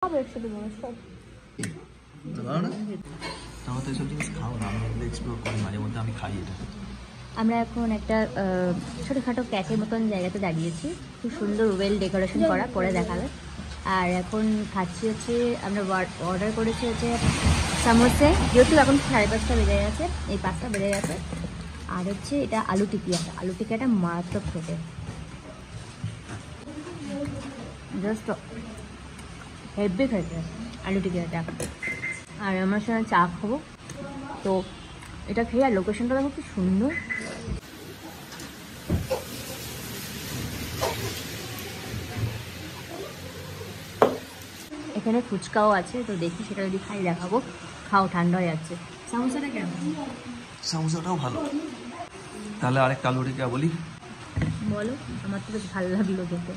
সব একসাথে বানাই সব। আমরা এখন একটা ছোটোখাটো ক্যাফের মতন জায়গাতে দাঁড়িয়েছি, খুব সুন্দর ওয়েল ডেকোরেশন করা, পরে দেখাবে। আর এখন খাচ্ছি হচ্ছে, আমরা অর্ডার করেছি হচ্ছে সামোসে, যেহেতু এখন 5:30 বেজে গেছে, এই 5টা বেজে গেছে। আর হচ্ছে এটা আলু টিকিয়াটা মারাত্মক খেতে, জাস্ট হেভি খেতে আলু টিকিয়াটা। আর আমার সঙ্গে চা খাবো, তো এটা খেয়ে। আর লোকেশনটা দেখো কি সুন্দর। এখানে ফুচকাও আছে, তো দেখি সেটা যদি খাই দেখাবো। খাও, ঠান্ডা হয়ে যাচ্ছে। সামোসাটা কেমন? সামোসাটাও ভালো। তাহলে আরেকটা আলু টিকিয়া বলি, বলো। আমার তো বেশ ভালো লাগলো খেতে।